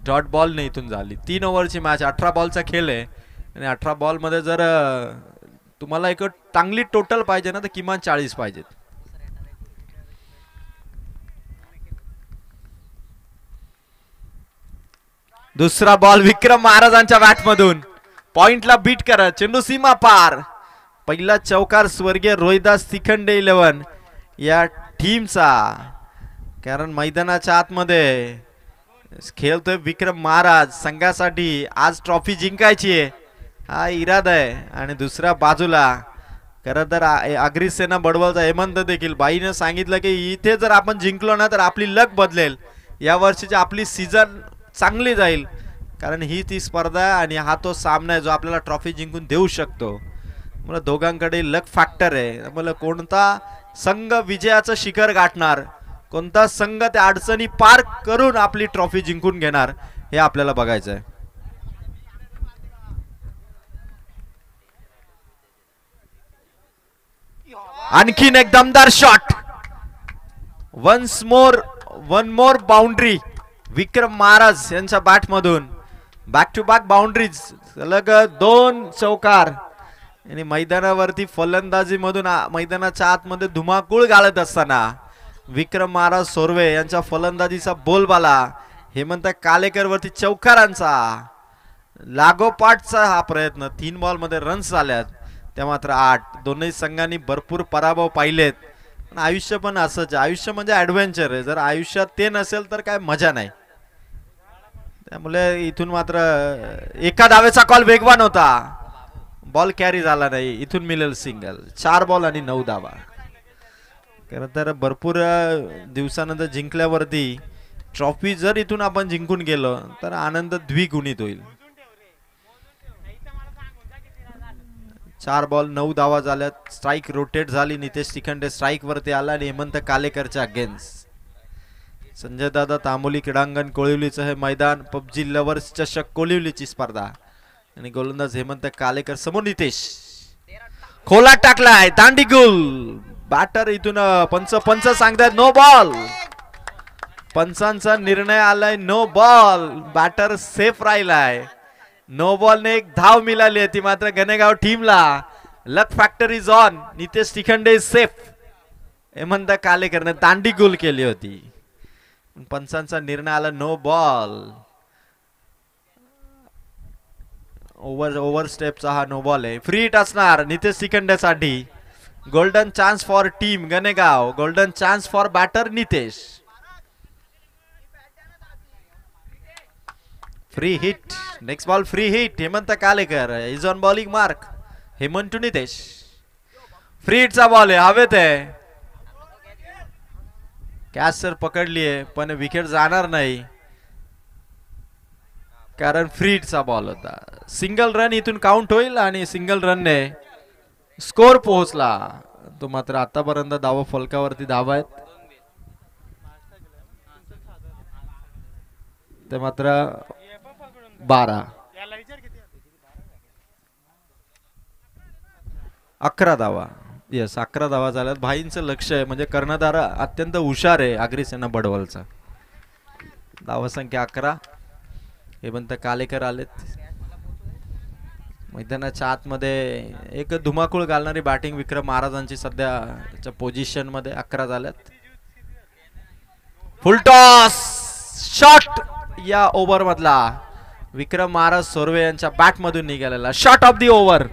Dot ball ने इथून झाली. 3 ओव्हरची मॅच, 18 बॉलचा खेळ आहे आणि 18 बॉल मध्ये जर तुम्हाला एक चांगली टोटल पाहिजे ना तर किमान 40 पाहिजेत. दुसरा बॉल विक्रम महाराजांच्या बॅट मधून पॉइंटला बीट करत चेंडू सीमा पार. पहिला चौकार स्वर्गीय रोहिदास तिखंडे 11 या टीमचा. कारण मैदानाच्या आतमध्ये खेळतोय विक्रम महाराज. संघासाठी आज ट्रॉफी जिंकायची आहे हा इरादा आहे. आणि दुसऱ्या बाजूला खरं तर अग्रिसेना बडवलचा हेमंत देखील बाईने सांगितलं की इथे जर आपण जिंकलो ना तर आपली लक बदलेल. या वर्षीची आपली सीझन चांगली जाईल. कारण ही ती स्पर्धा आहे आणि हा तो सामना आहे जो आपल्याला ट्रॉफी जिंकून देऊ शकतो. मला दोघांकडे लक फॅक्टर आहे. मला कोणता संघ विजयाचं शिखर गाठणार, कोणता संघ त्या अडचणी पार करून आपली ट्रॉफी जिंकून घेणार हे आपल्याला बघायचं आहे. आणखीन एक दमदार शॉट. वन मोर बाउंड्री विक्रम महाराज यांच्या बॅट मधून. बॅक टू बॅक बाउंड्रीज, सलग 2 चौकार. आणि मैदानावरती फलंदाजी मधून मैदानाच्या आतमध्ये धुमाकूळ घालत असताना विक्रम महाराज सोरवे यांच्या फलंदाजीचा बोलबाला हेमंत कालेकर वरती चौकारांचा लागोपाठचा हा प्रयत्न. 3 बॉल मध्ये रन्स झाल्यात त्या मात्र 8. दोन्ही संघांनी भरपूर पराभव पाहिलेत. आयुष्य पण असंच, आयुष्य म्हणजे ऍडव्हेंचर आहे. जर आयुष्यात ते नसेल तर काय मजा नाही. त्यामुळे इथून मात्र एका धावेचा कॉल वेगवान होता, बॉल कॅरी झाला नाही. इथून मिळेल सिंगल. 4 बॉल आणि 9 धावा. खरं तर भरपूर दिवसानंतर जिंकल्यावरती ट्रॉफी जर इथून आपण जिंकून गेलो तर आनंद द्विगुणित होईल. 4 बॉल 9 धावा झाल्यात. स्ट्राईक रोटेट झाली. नितेश तिखंडे स्ट्राईक वरती आला आणि हेमंत कालेकरच्या अगेन्स्ट. संजय दादा तांबोली क्रीडांगण कोळिवलीचं हे मैदान. पबजी लवर्स चषक कोळिवलीची स्पर्धा. आणि गोलंदाज हेमंत कालेकर समोर नितेश. खोला टाकलाय दांडीगुल. बॅटर इथून पंच सांगतायत नो बॉल. पंचांचा निर्णय आलाय नो बॉल. बॅटर सेफ राहिलाय. नो बॉल ने 1 धाव मिळाली आहे ती मात्र गणेगाव टीमला. Luck factor is on. Nitesh Tikhande is safe. Hemant कालेकरने दांडी गोल केली होती. पंचांचा निर्णय आला नो बॉल. ओव्हर स्टेपचा हा नो बॉल आहे. फ्री हिट असणार नितेश तिखंडेसाठी. Golden chance for team Ganegaon. Golden chance for batter Nitesh. Free hit. Next ball free hit. Hemant Kalekar is on bowling mark. Hemant to Nitesh. Free हिटचा बॉल आहे, हवेत आहे. कॅच सर पकडली आहे पण विकेट जाणार नाही कारण फ्री हिटचा बॉल होता. सिंगल रन इथून काउंट होईल आणि सिंगल रनने स्कोर पोहोचला. तो मात्र आतापर्यंत धावा फलकावरती धावा आहेत ते मात्र 12. 11 धावा. येस 11 धावा झाल्यात. भाईंचं लक्ष आहे म्हणजे कर्णधार अत्यंत हुशार आहे अग्रिसेना बडवलचा. धावा संख्या 11. हेमंत कालेकर आलेत. मैदानाच्या आतमध्ये एक धुमाकूळ घालणारी बॅटिंग विक्रम महाराजांची सध्याच्या पोझिशन मध्ये. 11 झाल्यात. फुल टॉस शॉट या ओव्हर मधला विक्रम महाराज सोरवे यांच्या बॅट मधून निघालेला शॉट ऑफ दी ओव्हर.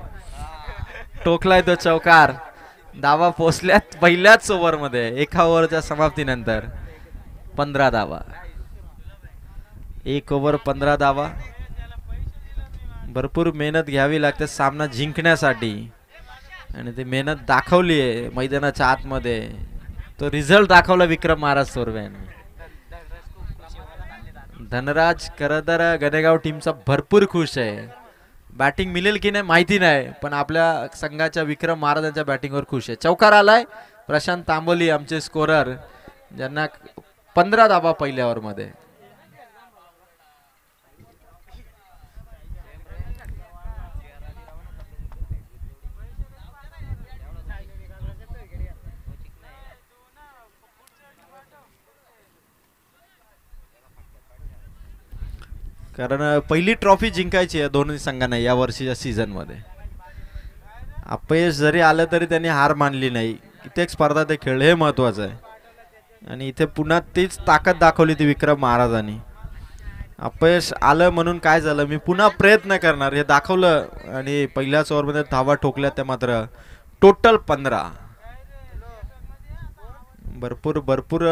टोकलाय तो चौकार. धावा पोचल्यात पहिल्याच ओव्हर मध्ये. एका ओव्हरच्या समाप्तीनंतर 15 धावा. 1 ओव्हर 15 धावा. भरपूर मेहनत घ्यावी लागते सामना जिंकण्यासाठी आणि ते मेहनत दाखवली आहे मैदानाच्या आतमध्ये. तो रिझल्ट दाखवला विक्रम महाराज सोरवे यांनी. धनराज करदर गणेगाव टीमचा भरपूर खुश आहे. बॅटिंग मिळेल की नाही माहिती नाही पण आपल्या संघाच्या विक्रम महाराजांच्या बॅटिंगवर खुश आहे. चौकार आलाय. प्रशांत तांबोली आमचे स्कोरर ज्यांना 15 धावा पहिल्या ओव्हर मध्ये. कारण पहिली ट्रॉफी जिंकायची आहे दोन्ही संघांना या वर्षीच्या सीझन मध्ये. अपयश जरी आलं तरी त्यांनी हार मानली नाही. कित्येक स्पर्धा ते खेळले हे महत्वाचं आहे. आणि इथे पुन्हा तीच ताकद दाखवली ती विक्रम महाराजांनी. अपयश आलं म्हणून काय झालं, मी पुन्हा प्रयत्न करणार हे दाखवलं. आणि पहिल्याच ओव्हरमध्ये धावा ठोकल्या त्या मात्र टोटल 15. भरपूर भरपूर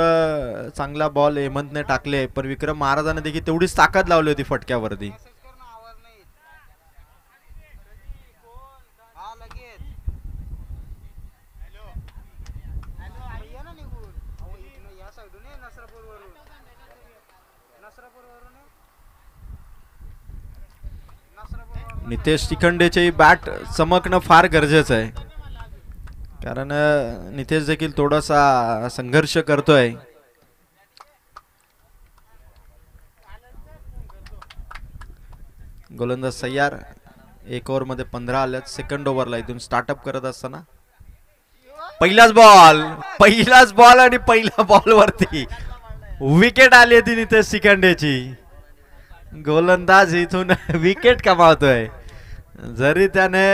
चांगला बॉल हेमंतने टाकले, पण विक्रम महाराजांनी देखील तेवढीच ताकद लावली होती फटक्यावरती. नितेश तिखंडेची बॅट चमकणं फार गरजेचं आहे, कारण नितेश देखील थोडासा संघर्ष करतोय. गोलंदाज सय्यार. एक ओव्हर मध्ये 15 आल्यात. सेकंड ओव्हरला इथून स्टार्टअप करत असताना पहिलाच बॉल आणि पहिल्या बॉल वरती विकेट आली होती नितेश तिखंडेची. गोलंदाज इथून विकेट कमावतोय. जरी त्याने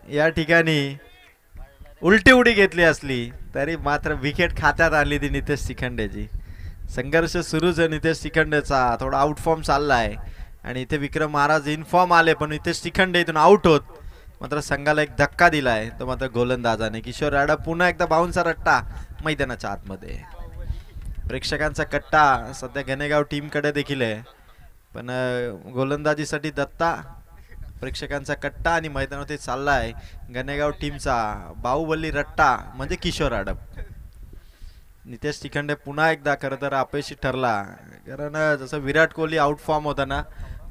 या ठिकाणी उलटी उडी घेतली असली तरी मात्र विकेट खात्यात आली ती नितेश तिखंडेची. संघर्ष सुरूच आहे नितेश तिखंडेचा. थोडा आउट फॉर्म चाललाय आणि इथे विक्रम महाराज इनफॉर्म आले, पण नितेश तिखंडे इथून आउट होत. मात्र संघाला एक धक्का दिलाय तो मात्र गोलंदाजाने. किशोर राडा पुन्हा एकदा बाउन्सचा रट्टा मैदानाच्या आतमध्ये. प्रेक्षकांचा कट्टा सध्या गणेगाव टीम कडे देखील आहे, पण गोलंदाजीसाठी दत्ता, प्रेक्षकांचा कट्टा आणि मैदानावरती चाललाय गणेगाव टीमचा बाहुबली रट्टा म्हणजे किशोर आडप. नितेश तिखंडे पुन्हा एकदा खरं तर अपयशी ठरला, कारण जसं विराट कोहली आउट फॉर्म होता ना,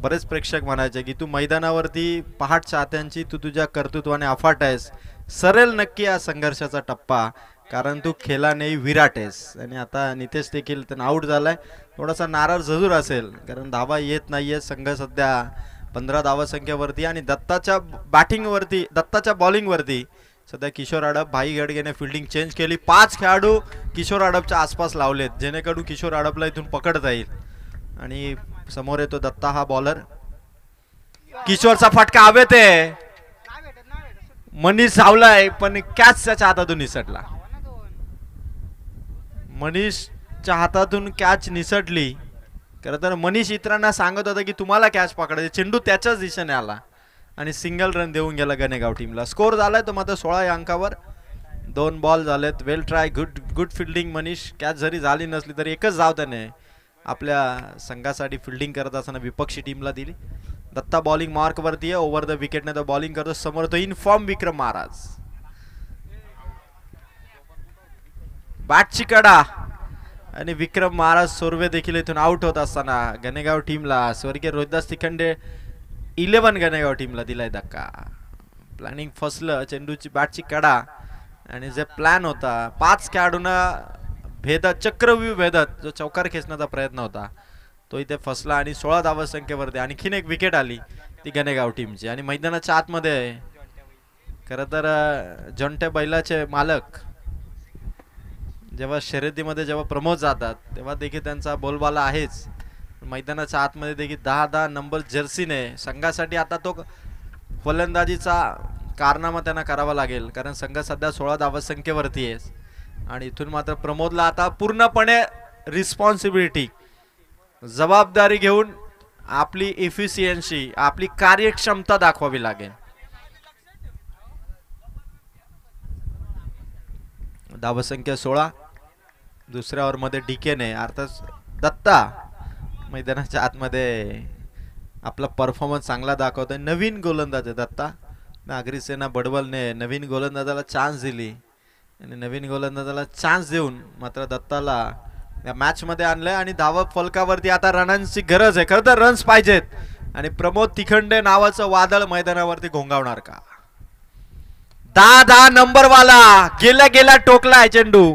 बरेच प्रेक्षक म्हणायचे की तू मैदानावरती पहाट चाहत्यांची तू तुझ्या कर्तृत्वाने अफाट आहेस, सरेल नक्की या संघर्षाचा टप्पा, कारण तू खेळला नाही विराट आहेस. आणि आता नितेश देखील त्यांना आउट झालाय. थोडासा नाराज जरूर असेल, कारण धावा येत नाहीये. संघ सध्या 15 धावा संख्येवरती आणि दत्ताच्या बॅटिंगवरती, दत्ताच्या बॉलिंगवरती सध्या किशोर आडप. भाई गडगेने फिल्डिंग चेंज केली. 5 खेळाडू किशोर आडपच्या आसपास लावलेत, जेणेकरून किशोर आडपला इथून पकडता येईल. आणि समोर येतो दत्ता हा बॉलर. किशोरचा फटका हवेत आहे. मनीष धावलाय पण कॅच त्याच्या हातातून निसटला. मनीषच्या हातातून कॅच निसटली. खरं तर मनीष इतरांना सांगत होता की तुम्हाला कॅच पकडायचे, चेंडू त्याच्याच दिशेने आला आणि सिंगल रन देऊन गेला गणेगाव टीमला. स्कोर झालाय तो मात्र 16 या अंकावर. 2 बॉल झालेत. Well try, good fielding Manish. Catch जरी झाली नसली तरी एकच धाव त्याने आपल्या संघासाठी फिल्डिंग करत असताना विपक्षी टीमला दिली. दत्ता बॉलिंग मार्क वरती आहे. ओव्हर द विकेटने तो बॉलिंग करतो. समोर तो इनफॉर्म विक्रम महाराज. बॅटची कडा आणि विक्रम महाराज सोर्वे देखील इथून आउट होत असताना गणेगाव टीमला स्वर्गीय रोहिदास तिखंडे 11 गणेगाव टीमला दिलाय धक्का. प्लॅनिंग फसलं. चेंडूची बॅटची कडा आणि जे प्लॅन होता 5 खेळाडूंना भेदत, चक्रव्यूह भेदत जो चौकार खेचण्याचा प्रयत्न होता तो इथे फसला. आणि 16 धावा संख्येवरती आणखीन एक विकेट आली ती गणेगाव टीमची. आणि मैदानाच्या आतमध्ये खरं तर जॉन्टे बैलाचे मालक जेव्हा शर्यतीमध्ये जेव्हा प्रमोद जातात तेव्हा देखील त्यांचा बोलबाला आहेच. मैदानाच्या आतमध्ये देखील 10-10 नंबर जर्सीने संघासाठी आता तो फलंदाजीचा कारनामा त्यांना करावा लागेल, कारण संघ सध्या 16 धावा संख्येवरती आहे. आणि इथून मात्र प्रमोदला आता पूर्णपणे रिस्पॉन्सिबिलिटी, जबाबदारी घेऊन आपली एफिशियन्सी, आपली कार्यक्षमता दाखवावी लागेल. धावसंख्या 16. दुसऱ्या ओव्हरमध्ये डीकेने अर्थात दत्ता मैदानाच्या आतमध्ये आपला परफॉर्मन्स चांगला दाखवतोय. नवीन गोलंदाज आहे दत्ता. नागरी सेना बडवलने नवीन गोलंदाजाला चान्स दिली आणि नवीन गोलंदाजाला चान्स देऊन मात्र दत्ताला या मॅच मध्ये आणलंय. आणि धावा फलकावरती आता रनांची गरज आहे. खरं तर रन्स पाहिजेत आणि प्रमोद तिखंडे नावाचं वादळ मैदानावरती घोंगावणार का? 10-10 नंबर वाला गेला गेला टोकलाय चेंडू,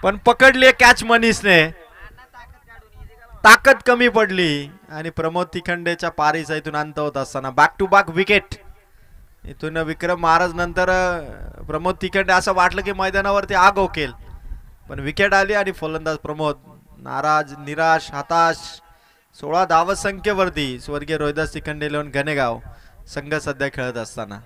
पण पकडली कॅच मनीषने. ताकद कमी पडली आणि प्रमोद तिखंडेच्या पारीचा इथून अंत होत असताना बॅक टू बॅक विकेट. इथून विक्रम महाराज नंतर प्रमोद तिखंडे असं वाटलं की मैदानावरती आग ओकेल, पण विकेट आली आणि फलंदाज प्रमोद नाराज, निराश, हताश 16 धावसंख्येवरती स्वर्गीय रोहिदास शिखंडे इलेव्हन गणेगाव संघ सध्या खेळत असताना.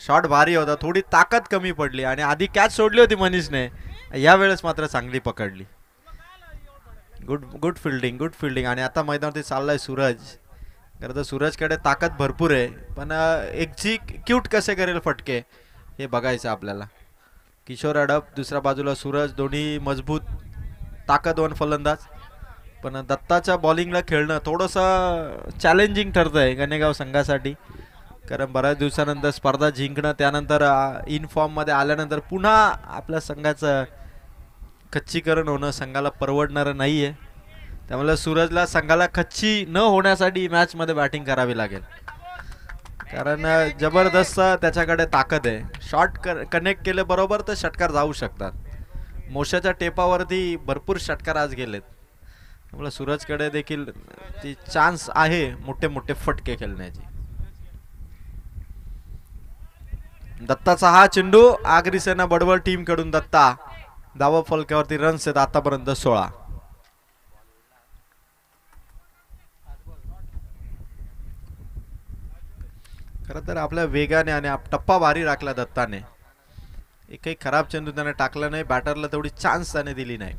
शॉट भारी होता, थोडी ताकद कमी पडली आणि आधी कॅच सोडली होती मनीषने, यावेळेस मात्र चांगली पकडली. Good fielding. आणि आता मैदानावरती चाललाय सूरज. खरं तर सूरजकडे ताकद भरपूर आहे, पण एक्झिक्यूट कसे करेल फटके हे बघायचं आपल्याला. किशोर अडप दुसऱ्या बाजूला सूरज, दोन्ही मजबूत ताकदवान फलंदाज. पण दत्ताच्या बॉलिंगला खेळणं थोडंसं चॅलेंजिंग ठरतंय गणेगाव संघासाठी, कारण बऱ्याच दिवसानंतर स्पर्धा जिंकणं, त्यानंतर इन फॉर्म मध्ये आल्यानंतर पुन्हा आपल्या संघाचं खच्चीकरण होणं संघाला परवडणारं नाहीये. त्यामुळे सूरजला संघाला खच्ची न होण्यासाठी मॅच मध्ये बॅटिंग करावी लागेल, कारण जबरदस्त त्याच्याकडे ताकद आहे. शॉट कनेक्ट केले बरोबर तर षटकार जाऊ शकतात. मोशाच्या टेपावरती भरपूर षटकार आज गेलेत, त्यामुळे सूरजकडे देखील ती चान्स आहे मोठे मोठे फटके खेळण्याची. दत्ताचा हा चेंडू, आगरी सेना बडवल टीम कडून दत्ता. धावा फलकावरती रन्स आहेत आतापर्यंत 16. खरं तर आपल्या वेगाने आणि टप्पा भारी राखला दत्ताने. एकही खराब चेंडू त्याने टाकला नाही, बॅटरला तेवढी चान्स त्याने दिली नाही.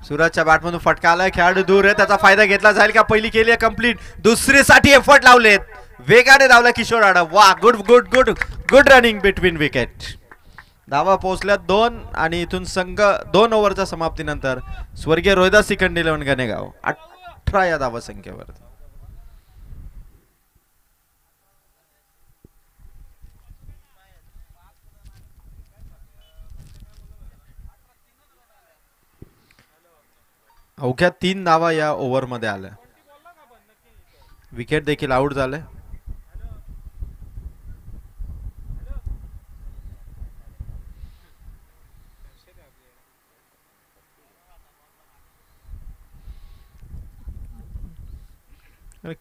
सूरजच्या बॅटमधून फटका आलाय, खेळाडू दूर आहे, त्याचा फायदा घेतला जाईल का? पहिली केली आहे कंप्लीट, दुसरीसाठी एफर्ट लावलेत, वेगाने धावला किशोर आडव. वा, गुड रनिंग बिटवीन विकेट. धावा पोहोचल्या 2 आणि इथून संघ 2 ओव्हरच्या समाप्तीनंतर स्वर्गीय रोहिदास शिखंडे इलेव्हन गणेगाव 18 या धावा संख्येवर. अवघ्या 3 धावा या ओव्हर मध्ये आल्या. विकेट देखील आउट झाले.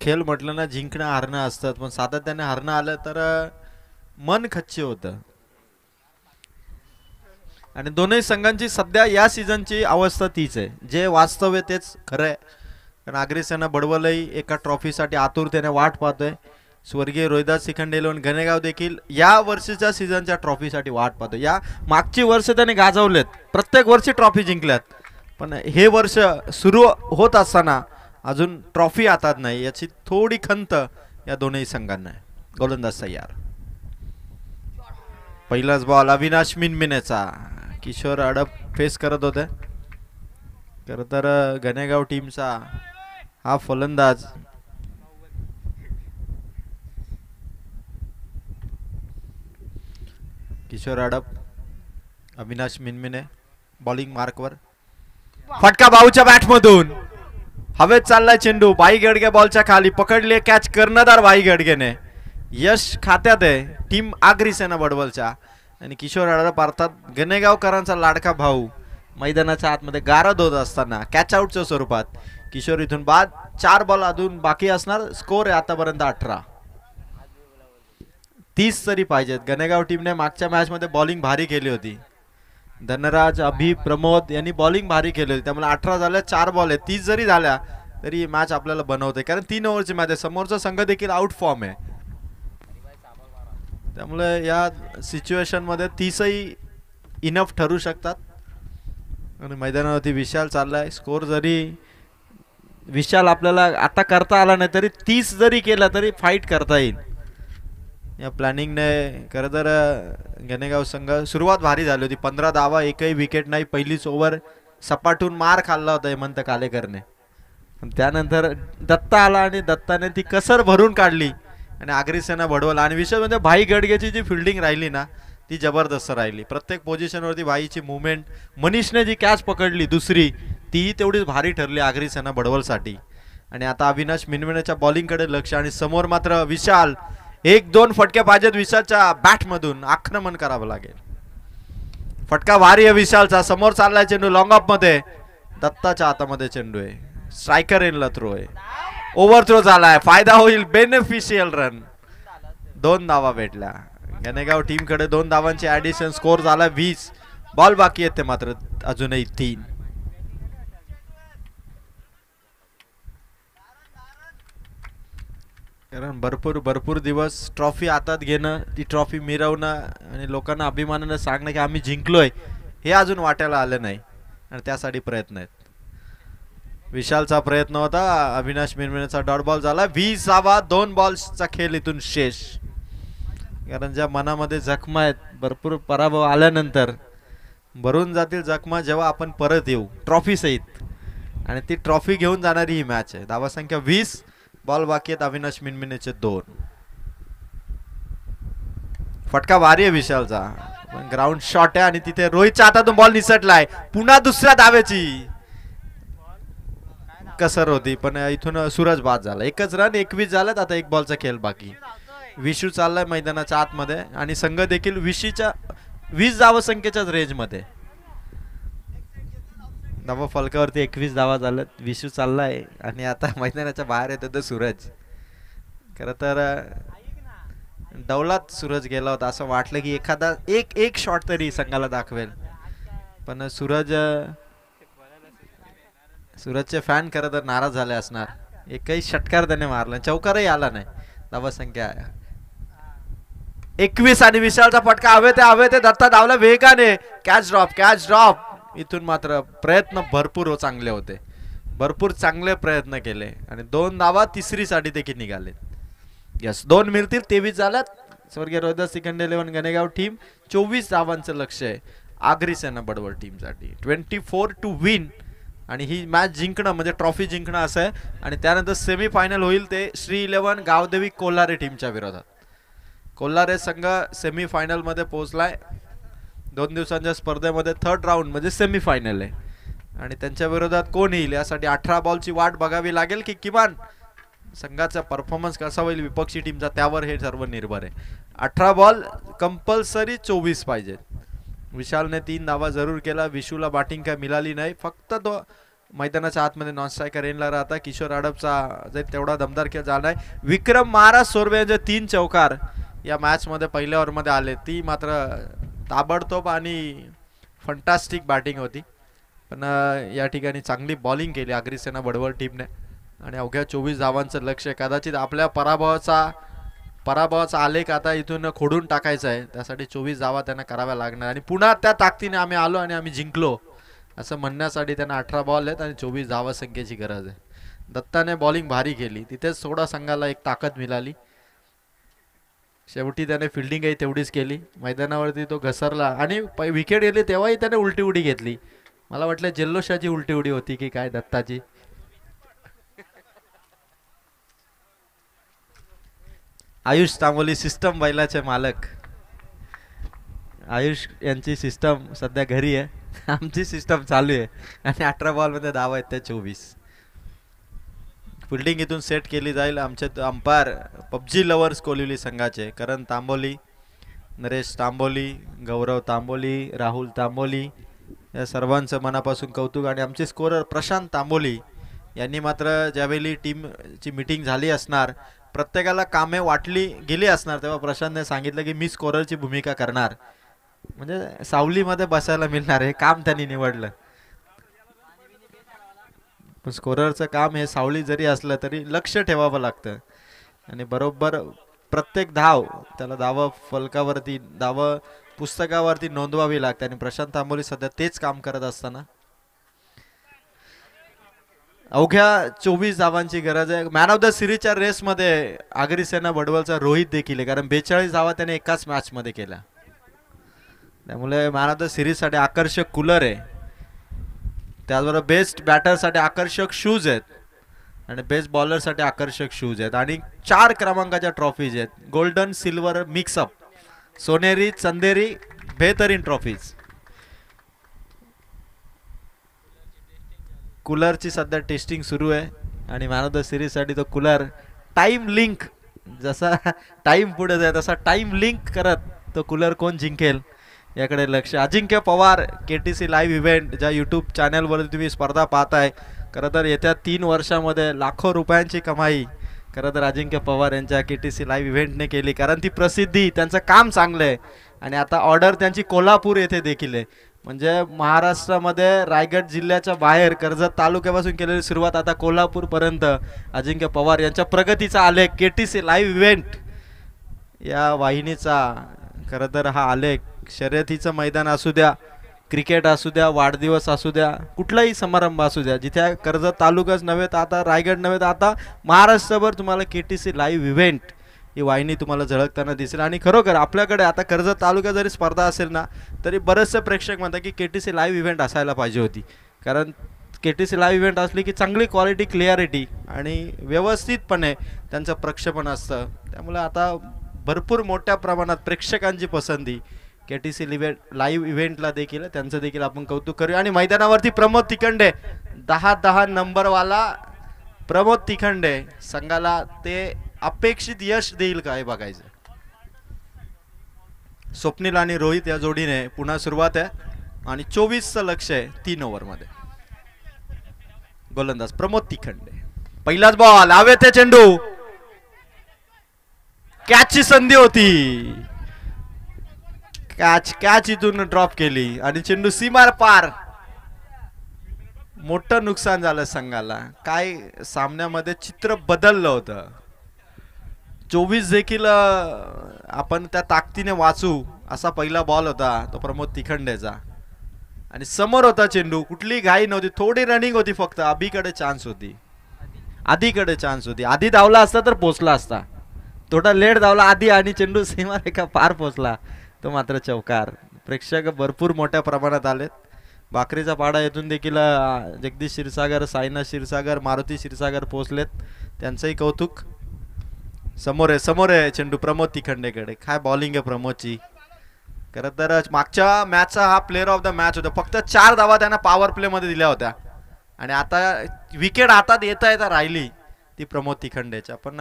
खेळ म्हटलं ना, जिंकणं हारणं असतात, पण सातत्याने हारणं आलं तर मन खच्ची होतं. आणि दोन्ही संघांची सध्या या सीझनची अवस्था तीच आहे, जे वास्तव आहे तेच खरं आहे. कारण आगरी सेना बडवलही एका ट्रॉफीसाठी आतुरतेने वाट पाहतोय. स्वर्गीय रोहिदास शिखंडे इलेव्हन गणेगाव देखील या वर्षीच्या सीझनच्या ट्रॉफीसाठी वाट पाहतोय. या मागची वर्ष त्याने गाजवलेत, प्रत्येक वर्षी ट्रॉफी जिंकल्यात, पण हे वर्ष सुरू होत असताना अजून ट्रॉफी हातात नाही, याची थोडी खंत या दोन्ही संघांना आहे. गोलंदाज तयार. पहिलाच बॉल अविनाश मिनमिनेचा. किशोर अडप फेस करत होते. खरं तर गणेगाव टीमचा हा फलंदाज किशोर अडप, अविनाश मिनमिने बॉलिंग मार्कवर. फटका भाऊच्या बॅटमधून हवेत चाललाय चेंडू, भाई गडगे बॉलच्या खाली पकडले, कॅच कर्णधार भाई गडगेने. यश खात्यात आहे टीम आगरी सेना बडवलच्या. आणि किशोर अडप अर्थात गणेगावकरांचा लाडका भाऊ मैदानाच्या आतमध्ये गारद होत असताना कॅच आउटच्या स्वरूपात किशोर इथून बाद. 4 बॉल अजून बाकी असणार. स्कोर आहे आतापर्यंत 18. 30 तरी पाहिजेत. गणेगाव टीमने मागच्या मॅच मध्ये बॉलिंग भारी केली होती. धनराज, अभि, प्रमोद यांनी बॉलिंग भारी केली होती, त्यामुळे 18 झाल्या. 4 बॉल आहे, 30 जरी झाल्या तरी मॅच आपल्याला बनवते, कारण 3 ओव्हरची मॅच आहे. समोरचा संघ देखील आउट फॉर्म आहे, त्यामुळे या सिच्युएशन मध्ये 30ही इनफ ठरू शकतात. आणि मैदानावरती विशाल चाललाय. स्कोर जरी विशाल आपल्याला आता करता आला नाही तरी 30 जरी केला तरी फाईट करता येईल या प्लॅनिंगने. खरं तर गणेगाव संघ सुरुवात भारी झाली होती. 15 धावा, एकही विकेट नाही. पहिलीच ओव्हर सपाटून मार खाल्ला होता हेमंत कालेकरने. त्यानंतर दत्ता आला आणि दत्ताने ती कसर भरून काढली आणि आगरी सेना बडवल. आणि विशेष म्हणजे भाई गडगेची जी फिल्डिंग राहिली ना ती जबरदस्त राहिली. प्रत्येक पोझिशनवरती भाईची मुवमेंट, मनीषने जी कॅच पकडली दुसरी तीही तेवढीच भारी ठरली आगरी सेना बडवलसाठी. आणि आता अविनाश मिनमिनेच्या बॉलिंगकडे लक्ष. आणि समोर मात्र विशाल. 1-2 फटके पाहिजेत विशालच्या बॅटमधून, आक्रमण करावं लागेल. फटका भारी आहे विशालचा. समोर चाललाय चेंडू लॉंग ऑफ मध्ये, दत्ताच्या हातामध्ये चेंडू आहे. स्ट्रायकर इनला थ्रो आहे. ओव्हर थ्रो झालाय, फायदा होईल, बेनिफिशियल रन. 2 धावा भेटल्या गणेगाव टीम कडे. 2 धावांची ऍडिशन. स्कोर झाला 20. बॉल बाकी आहेत ते मात्र अजूनही 3. कारण भरपूर भरपूर दिवस ट्रॉफी हातात घेणं, ती ट्रॉफी मिरवणं आणि लोकांना अभिमानानं सांगणं की आम्ही जिंकलोय, हे अजून वाटायला आलं नाही आणि त्यासाठी प्रयत्न आहेत. विशालचा प्रयत्न होता, अविनाश मिरमिरेचा डॉट बॉल झाला. 20 2 बॉल्सचा खेळ इथून शेष. कारण ज्या मनामध्ये जखमा आहेत, भरपूर पराभव आल्यानंतर भरून जातील जखमा जेव्हा आपण परत येऊ ट्रॉफी सहित, आणि ती ट्रॉफी घेऊन जाणारी ही मॅच आहे. धावा संख्या 20, बॉल बाकी आहेत अविनाश मिनमिनेचे 2. फटका भारी आहे विशालचा, पण ग्राउंड शॉट आहे आणि तिथे रोहितच्या हातातून बॉल निसटलाय. पुन्हा दुसऱ्या धावेची कसर होती, पण इथून सूरज बाद झाला. 1च रन, 21 झालेत. आता 1 बॉलचा खेळ बाकी. विशू चाललाय मैदानाच्या आतमध्ये आणि संघ देखील 20 धावा संख्येच्याच रेंज मध्ये. धावा फलकावरती 21 धावा झाल्यात. विशू चाललाय आणि आता मैदानाच्या बाहेर येतो तर सूरज. खरं तर डौलात सूरज गेला होता, असं वाटलं की एखादा एक शॉट तरी संघाला दाखवेल, पण सूरजचे फॅन खरं तर नाराज झाले असणार. एकही षटकार त्याने मारला, चौकारही आला नाही. धावा संख्या 21 आणि विशालचा फटका हवे ते दत्ता धावला वेगाने. Catch drop. इथून मात्र प्रयत्न भरपूर चांगले होते, भरपूर चांगले प्रयत्न केले आणि 2 धावा तिसरीसाठी देखील निघाले. यस, 2 मिळतील. 23 झाल्यात. स्वर्गीय रोहिदास तिखंडे 11 गणेगाव टीम 24 धावांचं लक्ष आहे आगरी सेना बडवळ टीमसाठी. 24 टू विन आणि ही मॅच जिंकणं म्हणजे ट्रॉफी जिंकणं असं आहे. आणि त्यानंतर सेमीफायनल होईल ते श्री 11 गावदेवी कोल्हारे टीमच्या विरोधात. कोल्हारे संघ सेमीफायनल मध्ये पोहोचलाय. 2 दिवसांच्या स्पर्धेमध्ये 3rd राऊंड म्हणजे सेमीफायनल आहे आणि त्यांच्या विरोधात कोण येईल यासाठी 18 बॉलची वाट बघावी लागेल की किमान संघाचा परफॉर्मन्स कसा होईल विपक्षी टीमचा, त्यावर हे सर्व निर्भर आहे. 18 बॉल कंपल्सरी 24 पाहिजेत. विशालने 3 धावा जरूर केला. विशूला बॅटिंग काय मिळाली नाही, फक्त तो मैदानाच्या आतमध्ये नॉन स्ट्रायकर रेनला राहता. किशोर आडपचा तेवढा दमदार खेळ झाला नाही. विक्रम महाराज सोरवे यांचे 3 चौकार या मॅच मध्ये पहिल्या ओव्हरमध्ये आले, ती मात्र ताबडतोब आणि फंटास्टिक बॅटिंग होती. पण या ठिकाणी चांगली बॉलिंग केली आगरी सेना बडवळ टीमने आणि अवघ्या 24 धावांचं लक्ष. कदाचित आपल्या पराभवाचा आलेख आता इथून खोडून टाकायचा आहे, त्यासाठी 24 धावा त्यांना कराव्या लागणार आणि पुन्हा त्या ताकदीने आम्ही आलो आणि आम्ही जिंकलो असं म्हणण्यासाठी त्यांना 18 बॉल आहेत आणि 24 धावा संख्येची गरज आहे. दत्ताने बॉलिंग भारी केली, तिथेच थोडा संघाला एक ताकद मिळाली. शेवटी त्याने फिल्डिंगही तेवढीच केली. मैदानावरती तो घसरला आणि विकेट गेली तेव्हाही त्याने उलटी उडी घेतली. मला वाटलं जल्लोषाची उलटी उडी होती की काय दत्ताची. आयुष तांबोली सिस्टम बैलाचे मालक. आयुष यांची सिस्टम सध्या घरी आहे, आमची सिस्टम चालू आहे आणि 18 बॉलमध्ये धावा आहेत त्या 24. फिल्डिंग इथून सेट केली जाईल. आमचे अंपायर पबजी लवर्स कोलिवली संघाचे करण तांबोली, नरेश तांबोली, गौरव तांबोली, राहुल तांबोली या सर्वांचं मनापासून कौतुक. आणि आमचे स्कोरर प्रशांत तांबोली यांनी मात्र ज्यावेळी टीमची मीटिंग झाली असणार, प्रत्येकाला कामे वाटली गेली असणार, तेव्हा प्रशांतने सांगितलं की मी स्कोररची भूमिका करणार, म्हणजे सावलीमध्ये बसायला मिळणार हे काम त्यांनी निवडलं. पण स्कोररचं काम हे सावली जरी असलं तरी लक्ष ठेवावं लागतं आणि बरोबर प्रत्येक धाव त्याला धाव फलकावरती धाव पुस्तकावरती नोंदवावी लागते आणि प्रशांत तांबोली सध्या तेच काम करत असताना अवघ्या 24 धावांची गरज आहे. मॅन ऑफ द सिरीजच्या रेसमध्ये आगरी सेना बडवलचा रोहित देखील आहे, कारण 42 धावा त्याने एकाच मॅच मध्ये केल्या. त्यामुळे मॅन ऑफ द सिरीज साठी आकर्षक कूलर आहे, त्याचबरोबर बेस्ट बॅटर साठी आकर्षक शूज आहेत आणि बेस्ट बॉलर साठी आकर्षक शूज आहेत आणि 4 क्रमांकाच्या ट्रॉफीज आहेत. गोल्डन सिल्वर मिक्सअप, सोनेरी चंदेरी बेहतरीन ट्रॉफीज. कूलरची सध्या टेस्टिंग सुरू आहे आणि मॅन ऑफ द सिरीज साठी तो कूलर टाइम लिंक, जसा टाइम पुढे जाईल तसा टाइम लिंक करत तो कूलर कोण जिंकेल याकडे लक्ष. अजिंक्य पवार KTC लाईव्ह इव्हेंट ज्या यूट्यूब चॅनलवरती तुम्ही स्पर्धा पाहताय, खरं तर येत्या 3 वर्षामध्ये लाखो रुपयांची कमाई खरं तर अजिंक्य पवार यांच्या KTC लाईव्ह इव्हेंटने केली, कारण ती प्रसिद्धी त्यांचं काम चांगलं आहे आणि आता ऑर्डर त्यांची कोल्हापूर येथे देखील आहे. म्हणजे महाराष्ट्रामध्ये रायगड जिल्ह्याच्या बाहेर कर्जत तालुक्यापासून केलेली सुरुवात आता कोल्हापूर पर्यंत अजिंक्य पवार यांच्या प्रगतीचा आलेख केटीसी लाईव्ह इव्हेंट या वाहिनीचा खरं तर हा आलेख शर्यतीचं मैदान असू द्या, क्रिकेट असू द्या, वाढदिवस असू द्या, कुठलाही समारंभ असू द्या, जिथे कर्जत तालुकाच नव्हे तर आता रायगड नव्हे तर आता महाराष्ट्रभर तुम्हाला केटीसी लाईव्ह इव्हेंट ही वाहिनी तुम्हाला झळकताना दिसेल. आणि खरोखर आपल्याकडे आता कर्जत तालुक्यात जरी स्पर्धा असेल ना तरी बरेचसे प्रेक्षक म्हणतात की केटीसी लाईव्ह इव्हेंट असायला पाहिजे होती. कारण केटीसी लाईव्ह इव्हेंट असली की चांगली क्वालिटी, क्लिअरिटी आणि व्यवस्थितपणे त्यांचं प्रक्षेपण असतं. त्यामुळे आता भरपूर मोठ्या प्रमाणात प्रेक्षकांची पसंती केटीसी लाईव्ह इव्हेंटला देखील, त्यांचं देखील आपण कौतुक करूया. आणि मैदानावरती प्रमोद तिखंडे 10-10 नंबरवाला प्रमोद तिखंडे संघाला ते अपेक्षित यश देईल का हे बघायचं. स्वप्नील आणि रोहित या जोडीने पुन्हा सुरुवात आहे आणि 24चं लक्ष आहे 3 ओव्हरमध्ये. गोलंदाज प्रमोद तिखंडे, पहिलाच बॉल, हवे ते चेंडू, कॅचची संधी होती, कॅच इथून ड्रॉप केली आणि चेंडू सीमार पार. मोठं नुकसान झालं संघाला. काय सामन्यामध्ये चित्र बदललं होतं. 24 देखील आपण त्या ताकदीने वाचू असा पहिला बॉल होता तो प्रमोद तिखंडेचा आणि समोर होता चेंडू. कुठली घाई नव्हती, थोडी रनिंग होती, फक्त आधीकडे चान्स होती, आधी धावला असता तर पोचला असता. थोडा लेट धावला आधी आणि चेंडू सीमारेखा पार पोचला, तो मात्र चौकार. प्रेक्षक भरपूर मोठ्या प्रमाणात आलेत. भाकरीचा पाडा येथून देखील जगदीश क्षीरसागर, साईनाथ क्षीरसागर, मारुती क्षीरसागर पोहोचलेत, त्यांचंही कौतुक. समोर आहे चेंडू प्रमोद तिखंडेकडे. काय बॉलिंग आहे प्रमोदची. खरं तर मागच्या मॅचचा हा प्लेअर ऑफ द मॅच होता. फक्त 4 धावा त्यांना पॉवर प्ले मध्ये दिल्या होत्या आणि आता विकेट हातात येता राहिली ती प्रमोद तिखंडेच्या. पण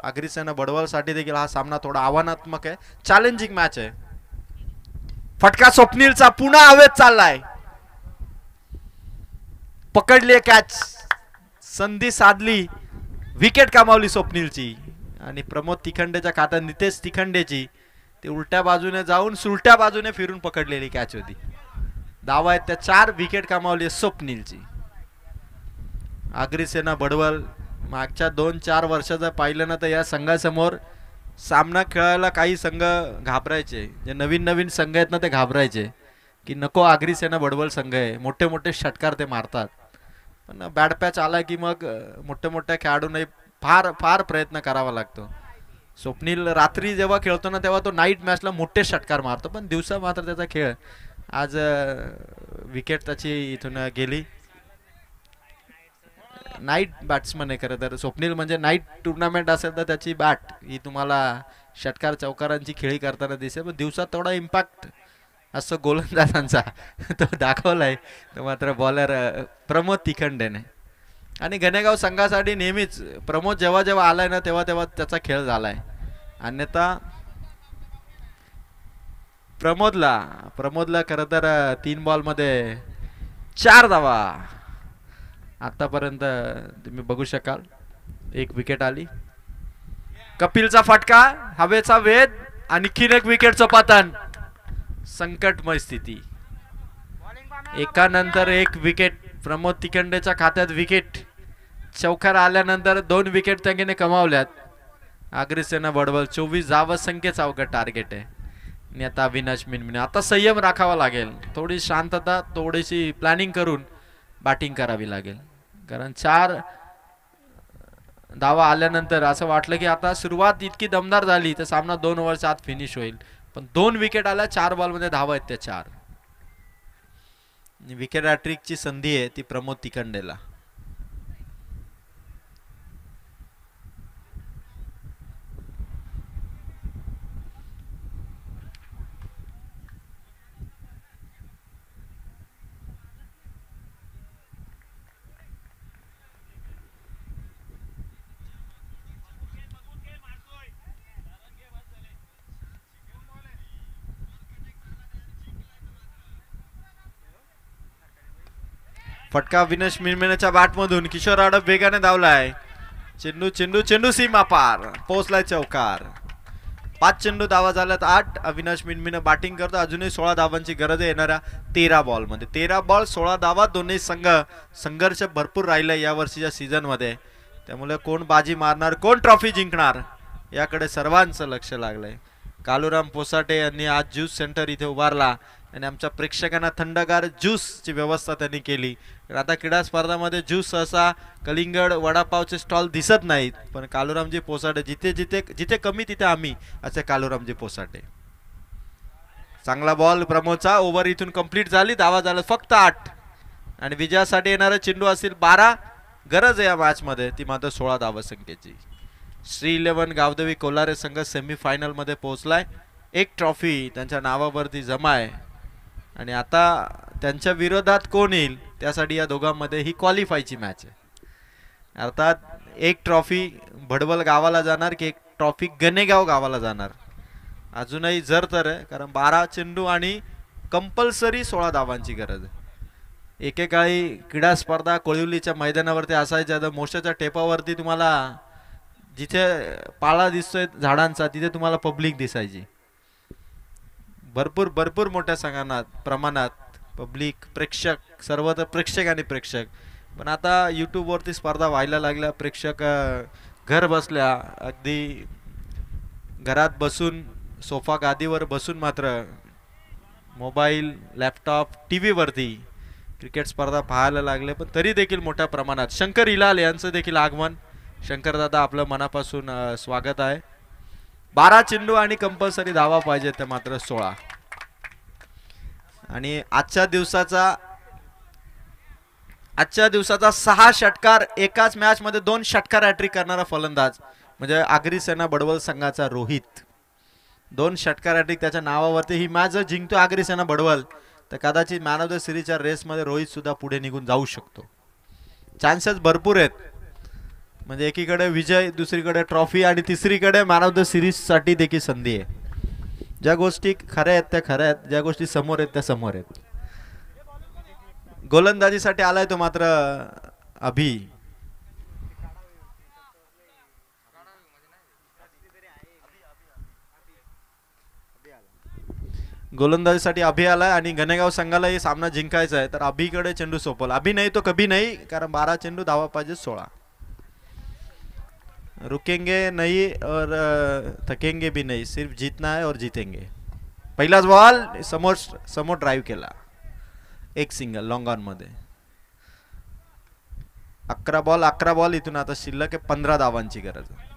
अग्रिसेना बडवलसाठी देखील हा सामना थोडा आव्हानात्मक आहे, चॅलेंजिंग मॅच आहे. फटका स्वप्नीलचा पुन्हा हवेत चाललाय, पकडली कॅच, संधी साधली, विकेट कमावली स्वप्नीलची आणि प्रमोद तिखंडेच्या खात्यात नितेश तिखंडेची ती उलट्या बाजूने जाऊन सुलट्या बाजूने फिरून पकडलेली कॅच होती. धावा आहेत त्या 4, विकेट कमावली स्वप्नीलची. अग्रिसेना बडवल मागच्या 2-4 वर्षाचं पाहिलं ना तर या संघासमोर सामना खेळायला काही संघ घाबरायचे, जे नवीन संघ आहेत ना ते घाबरायचे की नको अग्रिसेना बडवल संघ आहे, मोठे षटकार ते मारतात. पण बॅड पॅच आला की मग मोठ्या खेळाडूंनाही फार प्रयत्न करावा लागतो. स्वप्नील रात्री जेव्हा खेळतो ना तेव्हा तो नाईट मॅचला मोठे षटकार मारतो, पण दिवसा मात्र त्याचा खेळ. आज विकेट त्याची इथून गेली. नाईट बॅट्समन आहे खरं तर स्वप्नील, म्हणजे नाईट टुर्नामेंट असेल तर त्याची बॅट ही तुम्हाला षटकार चौकारांची खेळी करताना दिसेल, पण दिवसात थोडा इम्पॅक्ट असं गोलंदाजांचा तो दाखवलाय तो मात्र बॉलर प्रमोद तिखंडेने. आणि गणेगाव संघासाठी नेहमीच प्रमोद जेव्हा आलाय ना तेव्हा त्याचा खेळ झालाय. अन्यथा प्रमोदला खरं तर 3 बॉलमध्ये 4 धावा आतापर्यंत तुम्ही बघू शकाल. 1 विकेट आली. कपिलचा फटका, हवेचा वेध, आणखीन 1 विकेटचं पतन. संकटमय स्थिती. एकानंतर 1 विकेट प्रमोद तिखंडेच्या खात्यात. विकेट चौकार आल्यानंतर 2 विकेट त्यांनी कमावल्यात. अग्रिसेना बडवल 24 धावसंख्येचा अवघड टार्गेट आहे. आणि आता अविनाश मिनमिने. आता संयम राखावा लागेल, थोडी शांतता, थोडीशी प्लॅनिंग करून बॅटिंग करावी लागेल. कारण 4 धावा आल्यानंतर असं वाटलं की आता सुरुवात इतकी दमदार झाली तर सामना 2 ओव्हरच्या आत फिनिश होईल, पण 2 विकेट आल्या. 4 बॉलमध्ये धावा आहेत त्या 4. विकेट हॅट्रिकची संधी आहे ती प्रमोद तिखंडेला. फटका विनेश मिनमिनेच्या बॅटमधून. किशोर आडप वेगाने धावलाय. चेंडू सीमा पार, पोहोचलाय चौकार. 5 चेंडू धावा झाल्यात 8. अविनाश मिनमिन बॅटिंग करतो. अजूनही 16 धावांची गरज आहे येणाऱ्या 13 बॉल मध्ये. 13 बॉल 16 धावा. दोन्ही संघर्ष भरपूर राहिलाय या वर्षीच्या सीझन मध्ये. त्यामुळे कोण बाजी मारणार, कोण ट्रॉफी जिंकणार याकडे सर्वांचं लक्ष लागलंय. कालूराम पोसाटे यांनी आज ज्यूस सेंटर इथे उभारला आणि आमच्या प्रेक्षकांना थंडगार ज्यूसची व्यवस्था त्यांनी केली. आता क्रीडा स्पर्धामध्ये ज्यूस सहसा कलिंगड वडापावचे स्टॉल दिसत नाहीत, पण कालूरामजी पोसाटे जिथे जिथे जिथे कमी तिथे आम्ही असे कालूरामजी पोसाटे. चांगला बॉल प्रमोदचा. ओव्हर इथून कंप्लीट झाली. धावा झाला फक्त 8 आणि विजयासाठी येणारे चेंडू असतील 12. गरज आहे या मॅच मध्ये ती मात्र 16 धावा संख्येची. श्री 11 गावदेवी कोलारे संघ सेमीफायनल मध्ये पोहोचलाय. एक ट्रॉफी त्यांच्या नावावरती जमा आहे आणि आता त्यांच्या विरोधात कोण येईल त्यासाठी या दोघांमध्ये ही क्वालिफायची मॅच आहे. अर्थात एक ट्रॉफी भडवल गावाला जाणार की एक ट्रॉफी गणेगाव गावाला जाणार अजूनही जर तर आहे, कारण 12 चेंडू आणि कंपल्सरी 16 धावांची गरज आहे. एकेकाळी क्रीडा स्पर्धा कोळिवलीच्या मैदानावरती असायच्या तर मोशाच्या टेपावरती तुम्हाला जिथे पाळा दिसतोय झाडांचा तिथे तुम्हाला पब्लिक दिसायची. भरपूर मोठ्या प्रमाणात पब्लिक, प्रेक्षक, सर्वत्र प्रेक्षक आणि प्रेक्षक. पण आता यूट्यूब वरती स्पर्धा व्हायला लागल्या. प्रेक्षक घर बसल्या अगदी घरात बसून सोफा गादीवर बसून मात्र मोबाईल, लॅपटॉप, टीव्ही वरती क्रिकेट स्पर्धा पाहायला लागले. पण तरी देखील मोठ्या प्रमाणात शंकर हिलाल यांचं देखील आगमन. शंकर दादा आपलं मनापासून स्वागत आहे. 12 चेंडू आणि कंपल्सरी धावा पाहिजे ते मात्र 16. आणि आजच्या दिवसाचा 6 षटकार एकाच मॅच मध्ये 2 षटकार हॅट्रिक करणारा फलंदाज म्हणजे आगरी सेना बडवल संघाचा रोहित. 2 षटकार हॅट्रिक त्याच्या नावावरती. ही मॅच जर जिंकतो आगरी सेना बडवल तर कदाचित मॅन ऑफ द सिरीजच्या रेस मध्ये रोहित सुद्धा पुढे निघून जाऊ शकतो. चान्सेस भरपूर आहेत. म्हणजे एकीकडे विजय, दुसरीकडे ट्रॉफी आणि तिसरीकडे मॅन ऑफ द सिरीज साठी देखील संधी आहे. ज्या गोष्टी खऱ्या आहेत त्या खऱ्या आहेत, ज्या गोष्टी समोर आहेत त्या समोर आहेत. गोलंदाजीसाठी आलाय तो मात्र अभि. गोलंदाजीसाठी अभि आलाय आणि गणेगाव संघाला हे सामना जिंकायचा आहे तर अभिकडे चेंडू सोपवला. अभि नाही तो कभी नाही, कारण 12 चेंडू धावा पाहिजे 16. रुकेंगे नहीं और थकेंगे भी नहीं, सिर्फ जीतना है और जीतेंगे. पहिलाच बॉल समोर ड्राइव्ह केला. एक सिंगल लॉंग ऑन मध्ये. 11 बॉल इथून आता शिल्लक आहे. 15 धावांची गरज आहे.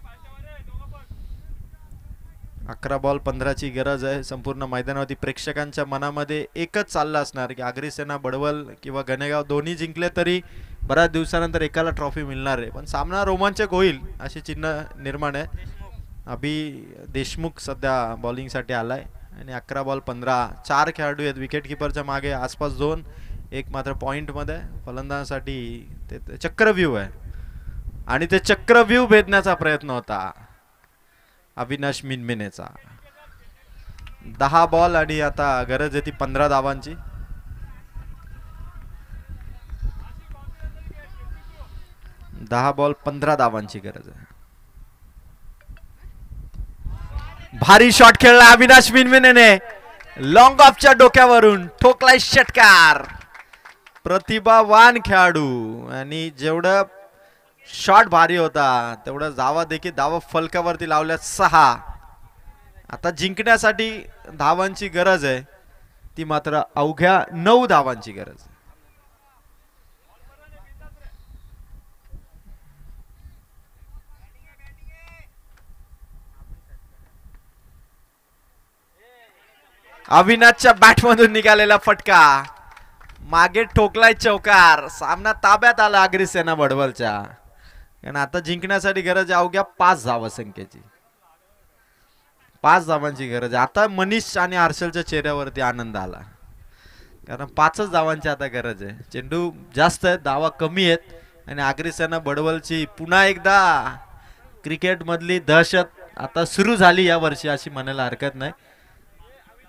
11 बॉल 15 ची गरज आहे. संपूर्ण मैदानावरती प्रेक्षकांच्या मनामध्ये एकच चाललं असणार की आगरी सेना बडवल किंवा गणेगाव दोन्ही जिंकले तरी बऱ्याच दिवसानंतर एकाला ट्रॉफी मिळणार आहे. पण सामना रोमांचक होईल असे चिन्ह निर्माण आहे. अभि देशमुख सध्या बॉलिंग साठी आलाय आणि 11 बॉल 15. 4 खेळाडू आहेत विकेट किपरच्या मागे, आसपास 2, एक मात्र पॉइंट मध्ये. फलंदाजासाठी ते चक्रव्यूह आहे आणि ते चक्रव्यूह भेदण्याचा प्रयत्न होता अविनाश मिनमिनेचा. 10 बॉल आणि आता गरज आहे ती 15 धावांची. 10 बॉल 15 धावांची गरज आहे. भारी शॉट खेळला अविनाश मिनमिनेने. लॉंग ऑफच्या डोक्यावरून ठोकलाय षटकार. प्रतिभावान खेळाडू आणि जेवढं शॉट भारी होता तेवढा धावा देखील धावा फलकावरती लावल्या 6. आता जिंकण्यासाठी धावांची गरज आहे ती मात्र अवघ्या 9 धावांची गरज आहे. अविनाशच्या बॅटमधून निघालेला फटका मागे ठोकलाय चौकार. सामना ताब्यात आला आगरी सेना बडवलच्या. कारण आता जिंकण्यासाठी गरज आहे अवघ्या 5 धावा संख्येची. 5 धावांची गरज आहे. आता मनीष आणि हर्षलच्या चेहऱ्यावरती आनंद आला, कारण 5च धावांची आता गरज आहे. चेंडू जास्त आहेत, धावा कमी आहेत आणि आगरी सेना बडवलची पुन्हा एकदा क्रिकेट मधली दहशत आता सुरू झाली या वर्षी अशी म्हणायला हरकत नाही.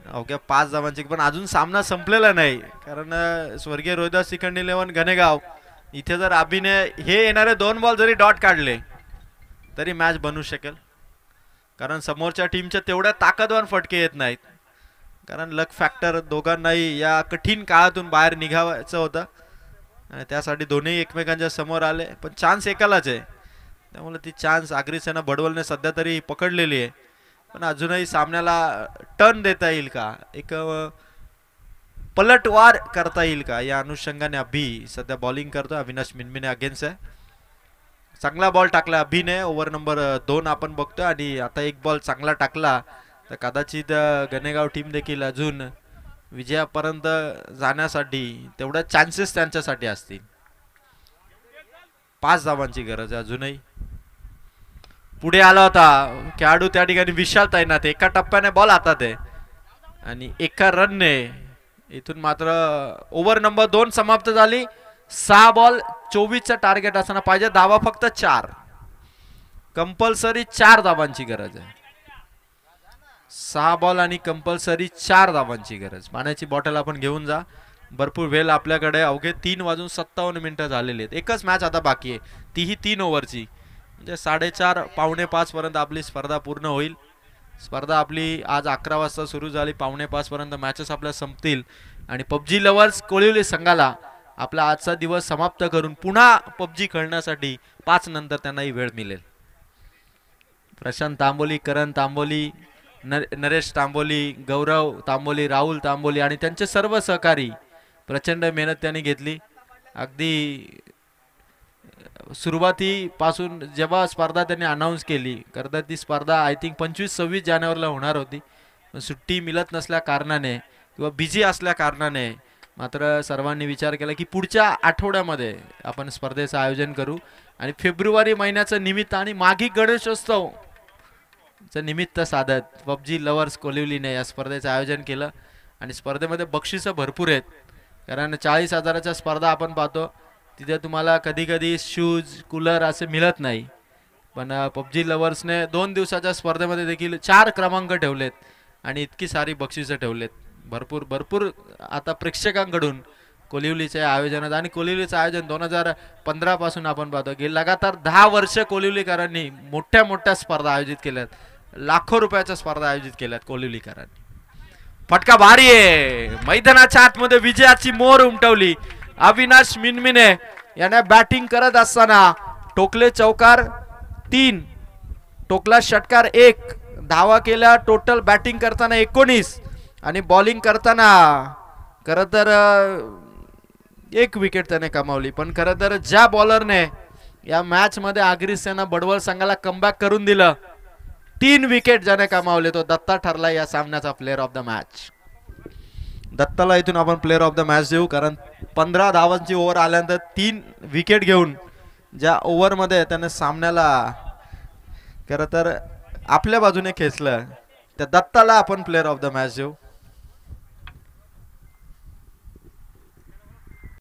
अवघ्या 5 धावांची, पण अजून सामना संपलेला नाही. कारण स्वर्गीय रोहिदास शिखंडी 11 गणेगाव इथे जर अभिनय हे येणारे 2 बॉल जरी डॉट काढले तरी मॅच बनू शकेल. कारण समोरच्या टीमच्या तेवढ्या ताकदवान फटके येत नाहीत. कारण लक फॅक्टर दोघांनाही या कठीण काळातून बाहेर निघावायचं होतं आणि त्यासाठी दोन्ही एकमेकांच्या समोर आले. पण चान्स एकालाच आहे, त्यामुळे ती चान्स अग्रिसेना बडवलने सध्या तरी पकडलेली आहे. पण अजूनही सामन्याला टर्न देता येईल का, एक पलटवार करता येईल का, या अनुषंगाने अभि सध्या बॉलिंग करतो. अविनाश मिनमिने अगेन्स्ट आहे. चांगला बॉल टाकला अभिने. ओव्हर नंबर 2 आपण बघतोय आणि आता एक बॉल चांगला टाकला तर कदाचित गणेगाव टीम देखील अजून विजयापर्यंत जाण्यासाठी तेवढ्या चान्सेस त्यांच्यासाठी असतील. 5 धावांची गरज आहे अजूनही. पुढे आला होता खेळाडू त्या ठिकाणी विशाल तैनात. एका टप्प्याने बॉल हातात आहे आणि एका रनने इथून मात्र ओव्हर नंबर 2 समाप्त झाली. 6 बॉल 24चा टार्गेट असताना पाहिजे. धावा फक्त 4. कंपल्सरी 4 धावांची गरज आहे. 6 बॉल आणि कंपल्सरी 4 धावांची गरज. पाण्याची बॉटल आपण घेऊन जा. भरपूर वेळ आपल्याकडे. अवघे 3:57 झालेले आहेत. एकच मॅच आता बाकी आहे, तीही 3 ओव्हरची. म्हणजे 4:30 पावणे 5 पर्यंत आपली स्पर्धा पूर्ण होईल. स्पर्धा आपली आज 11 वाजता सुरू झाली. पावणे 5 पर्यंत मॅचेस आपल्या संपतील आणि पबजी लव्हर्स कोळिवली संघाला आपला आजचा दिवस समाप्त करून पुन्हा पबजी खेळण्यासाठी 5 नंतर त्यांनाही वेळ मिळेल. प्रशांत तांबोली, करण तांबोली, नरेश तांबोली, गौरव तांबोली, राहुल तांबोली आणि त्यांचे सर्व सहकारी प्रचंड मेहनत त्यांनी घेतली. अगदी सुरुवातीपासून जेव्हा स्पर्धा त्यांनी अनाऊन्स केली, खरं तर ती स्पर्धा आय थिंक 25-26 जानेवारीला होणार होती. सुट्टी मिळत नसल्या कारणाने किंवा बिझी असल्या कारणाने मात्र सर्वांनी विचार केला की पुढच्या आठवड्यामध्ये आपण स्पर्धेचं आयोजन करू आणि फेब्रुवारी महिन्याचं निमित्त आणि माघी गणेशोत्सव निमित्त साधत पबजी लव्हर्स कोलिवलीने या स्पर्धेचं आयोजन केलं. आणि स्पर्धेमध्ये बक्षिसं भरपूर आहेत. कारण 40,000च्या स्पर्धा आपण पाहतो तिथे तुम्हाला कधी कधी शूज कूलर असे मिळत नाही. पण पबजी लव्हर्सने 2 दिवसाच्या स्पर्धेमध्ये देखील 4 क्रमांक ठेवलेत आणि इतकी सारी बक्षिसं ठेवलेत. भरपूर आता प्रेक्षकांकडून कोलिवलीच्या आयोजनात. आणि कोलिवलीचं आयोजन 2015 पासून आपण पाहतो की लगातार 10 वर्ष कोलिवलीकरांनी मोठ्या स्पर्धा आयोजित केल्यात. लाखो रुपयाच्या स्पर्धा आयोजित केल्यात कोलिवलीकरांनी. फटका भारी आहे. मैदानाच्या आतमध्ये विजयाची मोहर उमटवली. अविनाश मिनमिने याने बॅटिंग करत असताना टोकले चौकार 3, टोकला षटकार 1, धावा केल्या. टोटल बॅटिंग करताना 19 आणि बॉलिंग करताना खरं तर 1 विकेट त्याने कमावली. पण खरं तर ज्या बॉलरने या मॅच मध्ये अग्रिसेना बडवल संघाला कमबॅक करून दिलं, 3 विकेट ज्याने कमावले, तो दत्ता ठरला या सामन्याचा प्लेअर ऑफ द मॅच. दत्ताला इथून आपण प्लेअर ऑफ द मॅच देऊ. कारण 15 धावांची ओव्हर आल्यानंतर 3 विकेट घेऊन ज्या ओव्हर मध्ये त्याने सामन्याला खरं तर आपल्या बाजूने खेचलं, त्या दत्ताला आपण प्लेअर ऑफ द मॅच देऊ.